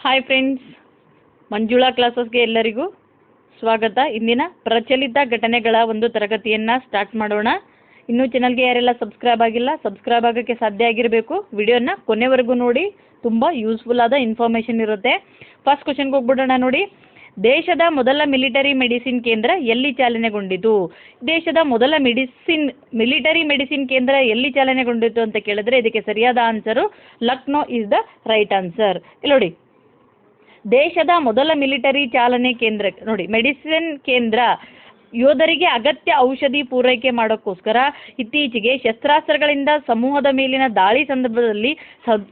Hi friends, Manjula ಕ್ಲಾಸಸ್ಗೆ ಎಲ್ಲರಿಗೂ ಸ್ವಾಗತ. ಇಂದಿನ ಪ್ರಚಲಿತ ಘಟನೆಗಳ ಒಂದು ತರಗತಿಯನ್ನು ಸ್ಟಾರ್ಟ್ ಮಾಡೋಣ. ಇನ್ನೂ ಚಾನಲ್ಗೆ ಯಾರೆಲ್ಲ ಸಬ್ಸ್ಕ್ರೈಬ್ ಆಗಿಲ್ಲ, ಸಬ್ಸ್ಕ್ರೈಬ್ ಆಗೋಕ್ಕೆ ಸಾಧ್ಯ ಆಗಿರಬೇಕು. ವಿಡಿಯೋನ ಕೊನೆವರೆಗೂ ನೋಡಿ, ತುಂಬ ಯೂಸ್ಫುಲ್ ಆದ ಇನ್ಫಾರ್ಮೇಷನ್ ಇರುತ್ತೆ. ಫಸ್ಟ್ ಕ್ವಶನ್ಗೆ ಹೋಗ್ಬಿಡೋಣ ನೋಡಿ. ದೇಶದ ಮೊದಲ ಮಿಲಿಟರಿ ಮೆಡಿಸಿನ್ ಕೇಂದ್ರ ಎಲ್ಲಿ ಚಾಲನೆಗೊಂಡಿತು? ದೇಶದ ಮೊದಲ ಮಿಲಿಟರಿ ಮೆಡಿಸಿನ್ ಕೇಂದ್ರ ಎಲ್ಲಿ ಚಾಲನೆಗೊಂಡಿತು ಅಂತ ಕೇಳಿದ್ರೆ ಇದಕ್ಕೆ ಸರಿಯಾದ answer Lucknow is the right answer. ಇಲ್ಲಿ ನೋಡಿ, ದೇಶದ ಮೊದಲ ಮಿಲಿಟರಿ ಚಾಲನೆ ಕೇಂದ್ರ ನೋಡಿ, ಮೆಡಿಸಿನ್ ಕೇಂದ್ರ ಯೋಧರಿಗೆ ಅಗತ್ಯ ಔಷಧಿ ಪೂರೈಕೆ ಮಾಡೋಕ್ಕೋಸ್ಕರ ಇತ್ತೀಚೆಗೆ ಶಸ್ತ್ರಾಸ್ತ್ರಗಳಿಂದ ಸಮೂಹದ ಮೇಲಿನ ದಾಳಿ ಸಂದರ್ಭದಲ್ಲಿ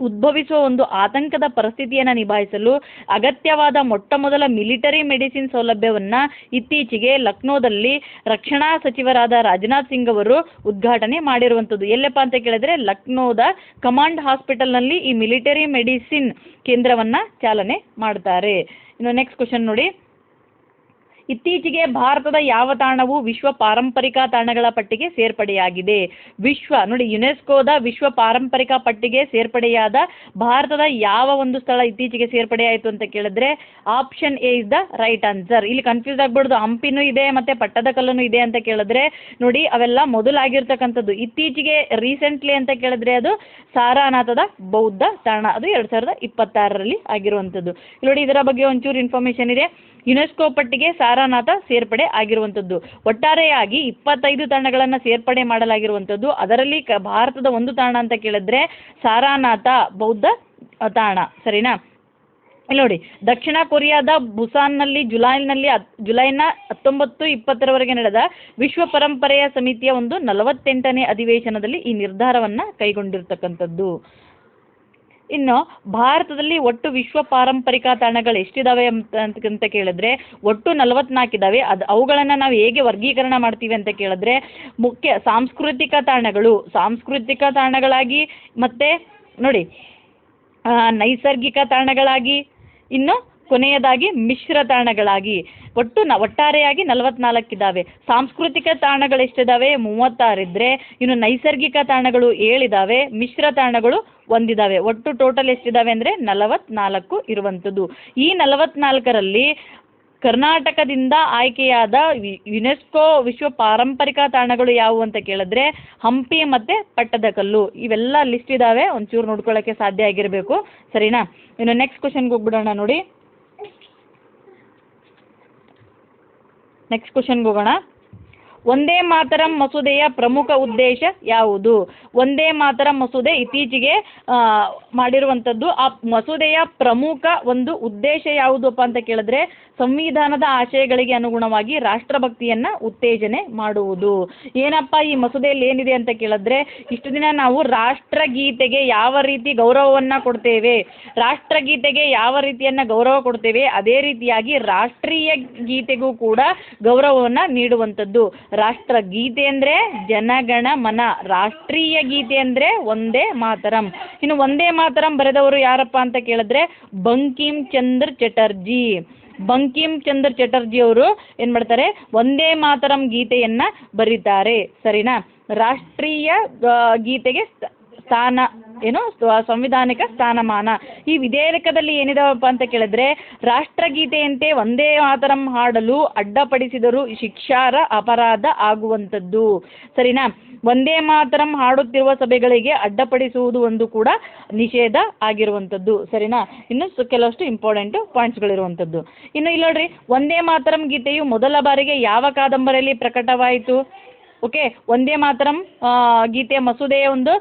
ಉದ್ಭವಿಸುವ ಒಂದು ಆತಂಕದ ಪರಿಸ್ಥಿತಿಯನ್ನು ನಿಭಾಯಿಸಲು ಅಗತ್ಯವಾದ ಮೊಟ್ಟಮೊದಲ ಮಿಲಿಟರಿ ಮೆಡಿಸಿನ್ ಸೌಲಭ್ಯವನ್ನು ಇತ್ತೀಚೆಗೆ ಲಕ್ನೋದಲ್ಲಿ ರಕ್ಷಣಾ ಸಚಿವರಾದ ರಾಜನಾಥ್ ಸಿಂಗ್ ಅವರು ಉದ್ಘಾಟನೆ ಮಾಡಿರುವಂಥದ್ದು. ಎಲ್ಲಪ್ಪ ಅಂತ ಕೇಳಿದ್ರೆ ಲಕ್ನೋದ ಕಮಾಂಡ್ ಹಾಸ್ಪಿಟಲ್ನಲ್ಲಿ ಈ ಮಿಲಿಟರಿ ಮೆಡಿಸಿನ್ ಕೇಂದ್ರವನ್ನು ಚಾಲನೆ ಮಾಡ್ತಾರೆ. ಇನ್ನು ನೆಕ್ಸ್ಟ್ ಕ್ವಶನ್ ನೋಡಿ. ಇತ್ತೀಚೆಗೆ ಭಾರತದ ಯಾವ ತಾಣವು ವಿಶ್ವ ಪಾರಂಪರಿಕ ತಾಣಗಳ ಪಟ್ಟಿಗೆ ಸೇರ್ಪಡೆಯಾಗಿದೆ? ನೋಡಿ, ಯುನೆಸ್ಕೋದ ವಿಶ್ವ ಪಾರಂಪರಿಕ ಪಟ್ಟಿಗೆ ಸೇರ್ಪಡೆಯಾದ ಭಾರತದ ಯಾವ ಒಂದು ಸ್ಥಳ ಇತ್ತೀಚೆಗೆ ಸೇರ್ಪಡೆಯಾಯಿತು ಅಂತ ಕೇಳಿದ್ರೆ option A is the right answer. ಇಲ್ಲಿ ಕನ್ಫ್ಯೂಸ್ ಆಗ್ಬಿಡ್ದು, ಹಂಪಿನೂ ಇದೆ ಮತ್ತೆ ಪಟ್ಟದಕಲ್ಲೂ ಇದೆ ಅಂತ ಕೇಳಿದ್ರೆ ನೋಡಿ, ಅವೆಲ್ಲ ಮೊದಲಾಗಿರ್ತಕ್ಕಂಥದ್ದು. ಇತ್ತೀಚೆಗೆ ರೀಸೆಂಟ್ಲಿ ಅಂತ ಕೇಳಿದ್ರೆ ಅದು ಸಾರಾನಾಥದ ಬೌದ್ಧ ತಾಣ, ಅದು 2026ರಲ್ಲಿ ಆಗಿರುವಂಥದ್ದು. ನೋಡಿ, ಇದರ ಬಗ್ಗೆ ಒಂಚೂರು ಇನ್ಫಾರ್ಮೇಷನ್ ಇದೆ. ಯುನೆಸ್ಕೋ ಪಟ್ಟಿಗೆ ಸಾರಾನಾಥ ಸೇರ್ಪಡೆ ಆಗಿರುವಂಥದ್ದು. ಒಟ್ಟಾರೆಯಾಗಿ 25 ತಾಣಗಳನ್ನು ಸೇರ್ಪಡೆ ಮಾಡಲಾಗಿರುವಂಥದ್ದು. ಅದರಲ್ಲಿ ಭಾರತದ ಒಂದು ತಾಣ ಅಂತ ಕೇಳಿದ್ರೆ ಸಾರಾನಾಥ ಬೌದ್ಧ ತಾಣ, ಸರಿನಾ? ಇಲ್ಲಿ ನೋಡಿ, ದಕ್ಷಿಣ ಕೊರಿಯಾದ ಬುಸಾನ್ನಲ್ಲಿ ಜುಲೈನ 19-20ರವರೆಗೆ ನಡೆದ ವಿಶ್ವ ಪರಂಪರೆಯ ಸಮಿತಿಯ ಒಂದು 48ನೇ ಅಧಿವೇಶನದಲ್ಲಿ ಈ ನಿರ್ಧಾರವನ್ನು ಕೈಗೊಂಡಿರ್ತಕ್ಕಂಥದ್ದು. ಇನ್ನು ಭಾರತದಲ್ಲಿ ಒಟ್ಟು ವಿಶ್ವ ಪಾರಂಪರಿಕ ತಾಣಗಳು ಎಷ್ಟಿದಾವೆ ಅಂತ ಕೇಳಿದ್ರೆ ಒಟ್ಟು 44 ಇದ್ದಾವೆ. ಅವುಗಳನ್ನು ನಾವು ಹೇಗೆ ವರ್ಗೀಕರಣ ಮಾಡ್ತೀವಿ ಅಂತ ಕೇಳಿದ್ರೆ ಮುಖ್ಯ ಸಾಂಸ್ಕೃತಿಕ ತಾಣಗಳಾಗಿ, ಮತ್ತೆ ನೋಡಿ ನೈಸರ್ಗಿಕ ತಾಣಗಳಾಗಿ, ಇನ್ನು ಕೊನೆಯದಾಗಿ ಮಿಶ್ರ ತಾಣಗಳಾಗಿ ಒಟ್ಟಾರೆಯಾಗಿ 44 ಇದ್ದಾವೆ. ಸಾಂಸ್ಕೃತಿಕ ತಾಣಗಳು ಎಷ್ಟಿದ್ದಾವೆ? 36 ಇದ್ದರೆ, ಇನ್ನು ನೈಸರ್ಗಿಕ ತಾಣಗಳು 7 ಇದ್ದಾವೆ, ಮಿಶ್ರ ತಾಣಗಳು 1 ಇದ್ದಾವೆ. ಒಟ್ಟು ಟೋಟಲ್ ಎಷ್ಟಿದ್ದಾವೆ ಅಂದರೆ 44 ಇರುವಂಥದ್ದು. ಈ 44ರಲ್ಲಿ ಕರ್ನಾಟಕದಿಂದ ಆಯ್ಕೆಯಾದ ಯುನೆಸ್ಕೋ ವಿಶ್ವ ಪಾರಂಪರಿಕ ತಾಣಗಳು ಯಾವುವು ಅಂತ ಕೇಳಿದ್ರೆ ಹಂಪಿ ಮತ್ತು ಪಟ್ಟದಕಲ್ಲು. ಇವೆಲ್ಲ ಲಿಸ್ಟ್ ಇದ್ದಾವೆ, ಒಂಚೂರು ನೋಡ್ಕೊಳ್ಳೋಕ್ಕೆ ಸಾಧ್ಯ ಆಗಿರಬೇಕು, ಸರಿನಾ? ಇನ್ನು ನೆಕ್ಸ್ಟ್ ಕ್ವಶನ್ಗೆ ಹೋಗ್ಬಿಡೋಣ ನೋಡಿ. ನೆಕ್ಸ್ಟ್ ಕ್ವಶನ್ಗೆ ಹೋಗೋಣ. ವಂದೇ ಮಾತರಂ ಮಸೂದೆಯ ಪ್ರಮುಖ ಉದ್ದೇಶ ಯಾವುದು? ವಂದೇ ಮಾತರಂ ಮಸೂದೆ ಇತ್ತೀಚೆಗೆ ಮಾಡಿರುವಂಥದ್ದು. ಆ ಮಸೂದೆಯ ಪ್ರಮುಖ ಒಂದು ಉದ್ದೇಶ ಯಾವುದಪ್ಪ ಅಂತ ಕೇಳಿದ್ರೆ ಸಂವಿಧಾನದ ಆಶಯಗಳಿಗೆ ಅನುಗುಣವಾಗಿ ರಾಷ್ಟ್ರಭಕ್ತಿಯನ್ನು ಉತ್ತೇಜನೆ ಮಾಡುವುದು. ಏನಪ್ಪ ಈ ಮಸೂದೆಯಲ್ಲಿ ಏನಿದೆ ಅಂತ ಕೇಳಿದ್ರೆ, ಇಷ್ಟು ದಿನ ನಾವು ರಾಷ್ಟ್ರಗೀತೆಗೆ ಯಾವ ರೀತಿ ಗೌರವವನ್ನು ಕೊಡ್ತೇವೆ, ರಾಷ್ಟ್ರಗೀತೆಗೆ ಯಾವ ರೀತಿಯನ್ನು ಗೌರವ ಕೊಡ್ತೇವೆ, ಅದೇ ರೀತಿಯಾಗಿ ರಾಷ್ಟ್ರೀಯ ಗೀತೆಗೂ ಕೂಡ ಗೌರವವನ್ನು ನೀಡುವಂಥದ್ದು. ರಾಷ್ಟ್ರಗೀತೆ ಅಂದರೆ ಜನಗಣ ಮನ, ರಾಷ್ಟ್ರೀಯ ಗೀತೆ ಅಂದರೆ ವಂದೇ ಮಾತರಂ. ಇನ್ನು ವಂದೇ ಮಾತರಂ ಬರೆದವರು ಯಾರಪ್ಪ ಅಂತ ಕೇಳಿದ್ರೆ ಬಂಕಿಮ್ ಚಂದ್ರ ಚಟರ್ಜಿ ಅವರು ಏನು ಮಾಡ್ತಾರೆ, ವಂದೇ ಮಾತರಂ ಗೀತೆಯನ್ನು ಬರೀತಾರೆ, ಸರಿನಾ? ರಾಷ್ಟ್ರೀಯ ಗೀತೆಗೆ ಸ್ಥಾನ ಏನು ಸಂವಿಧಾನಿಕ ಸ್ಥಾನಮಾನ. ಈ ವಿಧೇಯಕದಲ್ಲಿ ಏನಿದಾವಪ್ಪ ಅಂತ ಕೇಳಿದ್ರೆ ರಾಷ್ಟ್ರಗೀತೆಯಂತೆ ವಂದೇ ಮಾತರಂ ಹಾಡಲು ಅಡ್ಡಪಡಿಸಿದರೂ ಶಿಕ್ಷಾರ್ಹ ಅಪರಾಧ ಆಗುವಂಥದ್ದು, ಸರಿನಾ? ವಂದೇ ಮಾತರಂ ಹಾಡುತ್ತಿರುವ ಸಭೆಗಳಿಗೆ ಅಡ್ಡಪಡಿಸುವುದು ಒಂದು ಕೂಡ ನಿಷೇಧ ಆಗಿರುವಂಥದ್ದು, ಸರಿನಾ? ಇನ್ನು ಕೆಲವಷ್ಟು ಇಂಪಾರ್ಟೆಂಟ್ ಪಾಯಿಂಟ್ಸ್ಗಳಿರುವಂಥದ್ದು. ಇನ್ನು ಇಲ್ಲಿ ನೋಡ್ರಿ, ವಂದೇ ಮಾತರಂ ಗೀತೆಯು ಮೊದಲ ಬಾರಿಗೆ ಯಾವ ಕಾದಂಬರಿಯಲ್ಲಿ ಪ್ರಕಟವಾಯಿತು? ಓಕೆ, ವಂದೇ ಮಾತರಂ ಗೀತೆಯ ಮಸೂದೆಯ ಒಂದು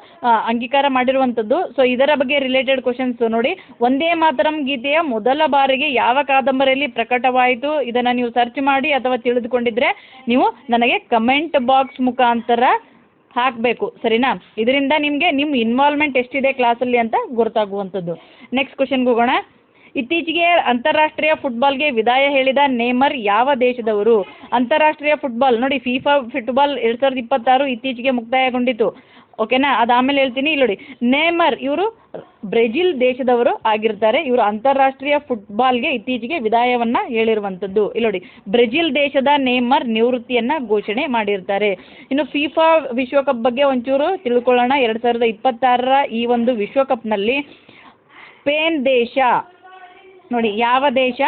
ಅಂಗೀಕಾರ ಮಾಡಿರುವಂಥದ್ದು. ಸೊ ಇದರ ಬಗ್ಗೆ ರಿಲೇಟೆಡ್ ಕ್ವಶನ್ಸ್ ನೋಡಿ. ವಂದೇ ಮಾತರಂ ಗೀತೆಯ ಮೊದಲ ಬಾರಿಗೆ ಯಾವ ಕಾದಂಬರಿಯಲ್ಲಿ ಪ್ರಕಟವಾಯಿತು? ಇದನ್ನು ನೀವು ಸರ್ಚ್ ಮಾಡಿ ಅಥವಾ ತಿಳಿದುಕೊಂಡಿದ್ರೆ ನೀವು ನನಗೆ ಕಮೆಂಟ್ ಬಾಕ್ಸ್ ಮುಖಾಂತರ ಹಾಕಬೇಕು, ಸರಿನಾ? ಇದರಿಂದ ನಿಮಗೆ ನಿಮ್ಮ ಇನ್ವಾಲ್ವ್ಮೆಂಟ್ ಎಷ್ಟಿದೆ ಕ್ಲಾಸಲ್ಲಿ ಅಂತ ಗೊತ್ತಾಗುವಂಥದ್ದು. ನೆಕ್ಸ್ಟ್ ಕ್ವಶನ್ಗೆ ಹೋಗೋಣ. ಇತ್ತೀಚೆಗೆ ಅಂತಾರಾಷ್ಟ್ರೀಯ ಫುಟ್ಬಾಲ್ಗೆ ವಿದಾಯ ಹೇಳಿದ ನೇಮರ್ ಯಾವ ದೇಶದವರು? ಅಂತಾರಾಷ್ಟ್ರೀಯ ಫುಟ್ಬಾಲ್ ನೋಡಿ, ಫಿಫಾ ಫುಟ್ಬಾಲ್ 2026 ಇತ್ತೀಚೆಗೆ ಮುಕ್ತಾಯಗೊಂಡಿತು, ಓಕೆನಾ? ಅದಾದಮೇಲೆ ಹೇಳ್ತೀನಿ. ಇಲ್ಲಿ ನೋಡಿ, ನೇಮರ್ ಇವರು ಬ್ರೆಜಿಲ್ ದೇಶದವರು ಆಗಿರ್ತಾರೆ. ಇವರು ಅಂತಾರಾಷ್ಟ್ರೀಯ ಫುಟ್ಬಾಲ್ಗೆ ಇತ್ತೀಚೆಗೆ ವಿದಾಯವನ್ನು ಹೇಳಿರುವಂಥದ್ದು. ಇಲ್ಲಿ ನೋಡಿ, ಬ್ರೆಜಿಲ್ ದೇಶದ ನೇಮರ್ ನಿವೃತ್ತಿಯನ್ನು ಘೋಷಣೆ ಮಾಡಿರ್ತಾರೆ. ಇನ್ನು ಫಿಫಾ ವಿಶ್ವಕಪ್ ಬಗ್ಗೆ ಒಂಚೂರು ತಿಳ್ಕೊಳ್ಳೋಣ. 2026ರ ಈ ಒಂದು ವಿಶ್ವಕಪ್ನಲ್ಲಿ ಸ್ಪೇನ್ ದೇಶ ನೋಡಿ ಯಾವ ದೇಶ?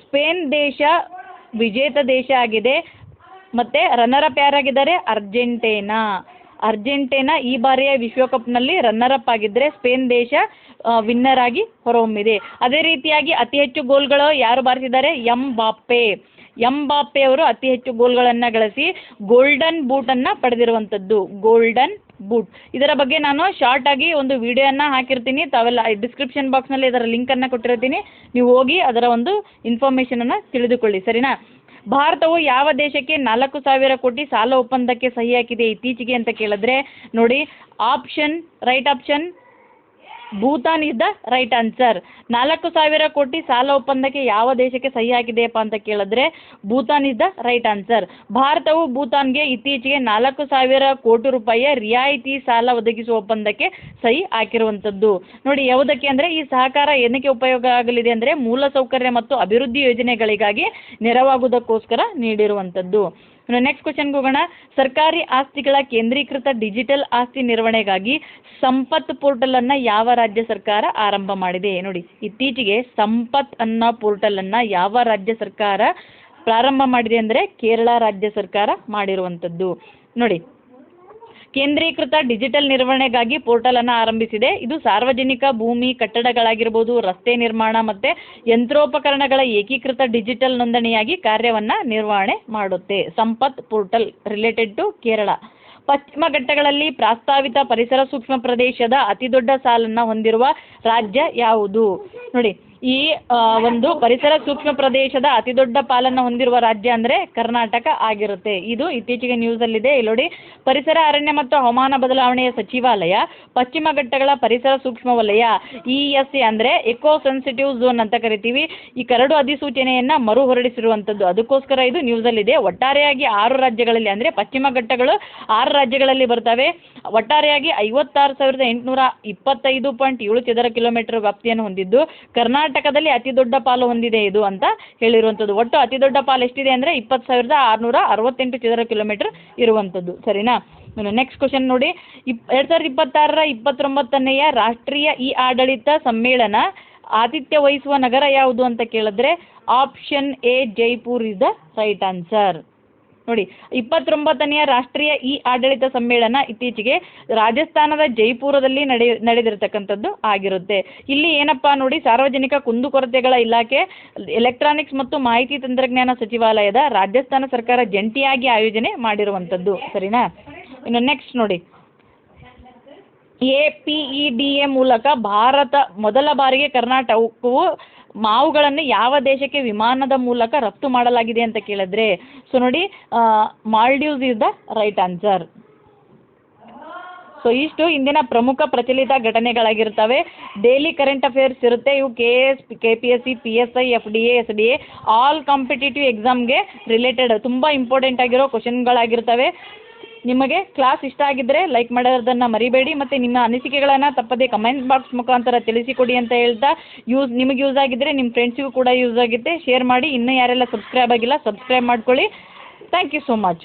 ಸ್ಪೇನ್ ದೇಶ ವಿಜೇತ ದೇಶ ಆಗಿದೆ. ಮತ್ತು ರನ್ನರ್ ಅಪ್ ಯಾರಾಗಿದ್ದಾರೆ? ಅರ್ಜೆಂಟೀನಾ ಈ ಬಾರಿಯ ವಿಶ್ವಕಪ್ನಲ್ಲಿ ರನ್ನರ್ ಅಪ್ ಆಗಿದ್ದರೆ ಸ್ಪೇನ್ ದೇಶ ವಿನ್ನರ್ ಆಗಿ ಹೊರಹೊಮ್ಮಿದೆ. ಅದೇ ರೀತಿಯಾಗಿ ಅತಿ ಹೆಚ್ಚು ಗೋಲ್ಗಳು ಯಾರು ಬಾರಿಸಿದ್ದಾರೆ? ಎಂಬಾಪೆ ಅವರು ಅತಿ ಹೆಚ್ಚು ಗೋಲ್ಗಳನ್ನು ಗಳಿಸಿ ಗೋಲ್ಡನ್ ಬೂಟನ್ನು ಪಡೆದಿರುವಂಥದ್ದು. ಗೋಲ್ಡನ್ ಬೂಟ್ ಇದರ ಬಗ್ಗೆ ನಾನು ಶಾರ್ಟ್ ಆಗಿ ಒಂದು ವಿಡಿಯೋನ ಹಾಕಿರ್ತೀನಿ. ತಾವೆಲ್ಲ ಡಿಸ್ಕ್ರಿಪ್ಷನ್ ಬಾಕ್ಸ್ನಲ್ಲಿ ಇದರ ಲಿಂಕನ್ನು ಕೊಟ್ಟಿರ್ತೀನಿ. ನೀವು ಹೋಗಿ ಅದರ ಒಂದು ಇನ್ಫಾರ್ಮೇಷನನ್ನು ತಿಳಿದುಕೊಳ್ಳಿ, ಸರಿನಾ? ಭಾರತವು ಯಾವ ದೇಶಕ್ಕೆ 4,000 ಕೋಟಿ ಸಾಲ ಒಪ್ಪಂದಕ್ಕೆ ಸಹಿ ಹಾಕಿದೆ ಇತ್ತೀಚೆಗೆ ಅಂತ ಕೇಳಿದ್ರೆ ನೋಡಿ, right option Bhutan is the right answer. 4,000 ಕೋಟಿ ಸಾಲ ಒಪ್ಪಂದಕ್ಕೆ ಯಾವ ದೇಶಕ್ಕೆ ಸಹಿ ಹಾಕಿದೆಯಪ್ಪ ಅಂತ ಕೇಳಿದ್ರೆ Bhutan is the right answer. ಭಾರತವು ಭೂತಾನ್ಗೆ ಇತ್ತೀಚೆಗೆ 4,000 ಕೋಟಿ ರೂಪಾಯಿಯ ರಿಯಾಯಿತಿ ಸಾಲ ಒದಗಿಸುವ ಒಪ್ಪಂದಕ್ಕೆ ಸಹಿ ಹಾಕಿರುವಂಥದ್ದು. ನೋಡಿ ಯಾವುದಕ್ಕೆ ಅಂದರೆ ಈ ಸಹಕಾರ ಏನಕ್ಕೆ ಉಪಯೋಗ ಆಗಲಿದೆ ಅಂದರೆ ಮೂಲಸೌಕರ್ಯ ಮತ್ತು ಅಭಿವೃದ್ಧಿ ಯೋಜನೆಗಳಿಗಾಗಿ ನೆರವಾಗುವುದಕ್ಕೋಸ್ಕರ ನೀಡಿರುವಂಥದ್ದು. ನೆಕ್ಸ್ಟ್ ಕ್ವಶನ್ಗೆ ಹೋಗೋಣ. ಸರ್ಕಾರಿ ಆಸ್ತಿಗಳ ಕೇಂದ್ರೀಕೃತ ಡಿಜಿಟಲ್ ಆಸ್ತಿ ನಿರ್ವಹಣೆಗಾಗಿ ಸಂಪತ್ ಪೋರ್ಟಲನ್ನು ಯಾವ ರಾಜ್ಯ ಸರ್ಕಾರ ಆರಂಭ ಮಾಡಿದೆ? ನೋಡಿ ಇತ್ತೀಚೆಗೆ ಸಂಪತ್ ಅನ್ನೋ ಪೋರ್ಟಲನ್ನು ಯಾವ ರಾಜ್ಯ ಸರ್ಕಾರ ಪ್ರಾರಂಭ ಮಾಡಿದೆ ಅಂದರೆ ಕೇರಳ ರಾಜ್ಯ ಸರ್ಕಾರ ಮಾಡಿರುವಂಥದ್ದು. ನೋಡಿ ಕೇಂದ್ರೀಕೃತ ಡಿಜಿಟಲ್ ನಿರ್ವಹಣೆಗಾಗಿ ಪೋರ್ಟಲನ್ನು ಆರಂಭಿಸಿದೆ. ಇದು ಸಾರ್ವಜನಿಕ ಭೂಮಿ, ಕಟ್ಟಡಗಳಾಗಿರ್ಬೋದು, ರಸ್ತೆ ನಿರ್ಮಾಣ ಮತ್ತು ಯಂತ್ರೋಪಕರಣಗಳ ಏಕೀಕೃತ ಡಿಜಿಟಲ್ ನೋಂದಣಿಯಾಗಿ ಕಾರ್ಯವನ್ನು ನಿರ್ವಹಣೆ ಮಾಡುತ್ತೆ. Sampath portal related to Kerala. ಪಶ್ಚಿಮ ಘಟ್ಟಗಳಲ್ಲಿ ಪ್ರಸ್ತಾವಿತ ಪರಿಸರ ಸೂಕ್ಷ್ಮ ಪ್ರದೇಶದ ಅತಿದೊಡ್ಡ ಸಾಲನ್ನು ಹೊಂದಿರುವ ರಾಜ್ಯ ಯಾವುದು? ನೋಡಿ ಈ ಒಂದು ಪರಿಸರ ಸೂಕ್ಷ್ಮ ಪ್ರದೇಶದ ಅತಿದೊಡ್ಡ ಪಾಲನ್ನು ಹೊಂದಿರುವ ರಾಜ್ಯ ಅಂದರೆ ಕರ್ನಾಟಕ ಆಗಿರುತ್ತೆ. ಇದು ಇತ್ತೀಚೆಗೆ ನ್ಯೂಸಲ್ಲಿದೆ. ಇಲ್ಲಿ ನೋಡಿ, ಪರಿಸರ ಅರಣ್ಯ ಮತ್ತು ಹವಾಮಾನ ಬದಲಾವಣೆಯ ಸಚಿವಾಲಯ ಪಶ್ಚಿಮ ಘಟ್ಟಗಳ ಪರಿಸರ ಸೂಕ್ಷ್ಮ ವಲಯ ESA ಅಂದರೆ ಎಕೋ ಸೆನ್ಸಿಟಿವ್ ಝೋನ್ ಅಂತ ಕರಿತೀವಿ. ಈ ಕರಡು ಅಧಿಸೂಚನೆಯನ್ನು ಮರು ಹೊರಡಿಸಿರುವಂಥದ್ದು. ಅದಕ್ಕೋಸ್ಕರ ಇದು ನ್ಯೂಸಲ್ಲಿದೆ. ಒಟ್ಟಾರೆಯಾಗಿ 6 ರಾಜ್ಯಗಳಲ್ಲಿ ಅಂದರೆ ಪಶ್ಚಿಮ ಘಟ್ಟಗಳು 6 ರಾಜ್ಯಗಳಲ್ಲಿ ಬರ್ತವೆ. ಒಟ್ಟಾರೆಯಾಗಿ 56,825.7 ಚದರ ಕಿಲೋಮೀಟರ್ ವ್ಯಾಪ್ತಿಯನ್ನು ಹೊಂದಿದ್ದು ಕರ್ನಾಟಕದಲ್ಲಿ ಅತಿ ದೊಡ್ಡ ಪಾಲು ಹೊಂದಿದೆ ಇದು ಅಂತ ಹೇಳಿರುವಂಥದ್ದು. ಒಟ್ಟು ಅತಿ ದೊಡ್ಡ ಪಾಲು ಎಷ್ಟಿದೆ ಅಂದರೆ 20,668 ಚದರ ಕಿಲೋಮೀಟರ್ ಇರುವಂಥದ್ದು, ಸರಿನಾ? ನೆಕ್ಸ್ಟ್ ಕ್ವಶನ್ ನೋಡಿ, 2026ರ 29ನೇ ರಾಷ್ಟ್ರೀಯ ಆಡಳಿತ ಸಮ್ಮೇಳನ ಆತಿಥ್ಯ ವಹಿಸುವ ನಗರ ಯಾವುದು ಅಂತ ಕೇಳಿದ್ರೆ option A Jaipur is the right answer. ನೋಡಿ 29ನೇ ರಾಷ್ಟ್ರೀಯ ಆಡಳಿತ ಸಮ್ಮೇಳನ ಇತ್ತೀಚೆಗೆ ರಾಜಸ್ಥಾನದ ಜೈಪುರದಲ್ಲಿ ನಡೆದಿರತಕ್ಕಂಥದ್ದು ಆಗಿರುತ್ತೆ. ಇಲ್ಲಿ ಏನಪ್ಪಾ ನೋಡಿ, ಸಾರ್ವಜನಿಕ ಕುಂದುಕೊರತೆಗಳ ಇಲಾಖೆ, ಎಲೆಕ್ಟ್ರಾನಿಕ್ಸ್ ಮತ್ತು ಮಾಹಿತಿ ತಂತ್ರಜ್ಞಾನ ಸಚಿವಾಲಯದ ರಾಜಸ್ಥಾನ ಸರ್ಕಾರ ಜಂಟಿಯಾಗಿ ಆಯೋಜನೆ ಮಾಡಿರುವಂಥದ್ದು, ಸರಿನಾ? ಇನ್ನು ನೆಕ್ಸ್ಟ್ ನೋಡಿ, APEDA ಮೂಲಕ ಮೊದಲ ಬಾರಿಗೆ ಕರ್ನಾಟಕವು ಮಾವುಗಳನ್ನು ಯಾವ ದೇಶಕ್ಕೆ ವಿಮಾನದ ಮೂಲಕ ರಫ್ತು ಮಾಡಲಾಗಿದೆ ಅಂತ ಕೇಳಿದ್ರೆ ಸೊ ನೋಡಿ Maldives is the right answer. So ಇಷ್ಟು ಇಂದಿನ ಪ್ರಮುಖ ಪ್ರಚಲಿತ ಘಟನೆಗಳಾಗಿರ್ತವೆ. ಡೈಲಿ ಕರೆಂಟ್ ಅಫೇರ್ಸ್ ಇರುತ್ತೆ. ಇವು KS, KPSC, PSI, FDA, SDA all competitive ಎಕ್ಸಾಮ್ಗೆ ರಿಲೇಟೆಡ್ ತುಂಬ ಇಂಪಾರ್ಟೆಂಟ್ ಆಗಿರೋ ಕ್ವಶನ್ಗಳಾಗಿರ್ತವೆ. ನಿಮಗೆ ಕ್ಲಾಸ್ ಇಷ್ಟ ಆಗಿದ್ದರೆ ಲೈಕ್ ಮಾಡೋದನ್ನು ಮರಿಬೇಡಿ ಮತ್ತು ನಿಮ್ಮ ಅನಿಸಿಕೆಗಳನ್ನು ತಪ್ಪದೇ ಕಮೆಂಟ್ ಬಾಕ್ಸ್ ಮುಖಾಂತರ ತಿಳಿಸಿಕೊಡಿ ಅಂತ ಹೇಳ್ತಾ ನಿಮಗೆ ಯೂಸ್ ಆಗಿದ್ದರೆ ನಿಮ್ಮ ಫ್ರೆಂಡ್ಸಿಗೂ ಕೂಡ ಯೂಸ್ ಆಗುತ್ತೆ. ಶೇರ್ ಮಾಡಿ. ಇನ್ನೂ ಯಾರೆಲ್ಲ ಸಬ್ಸ್ಕ್ರೈಬ್ ಆಗಿಲ್ಲ ಸಬ್ಸ್ಕ್ರೈಬ್ ಮಾಡ್ಕೊಳ್ಳಿ. Thank you so much.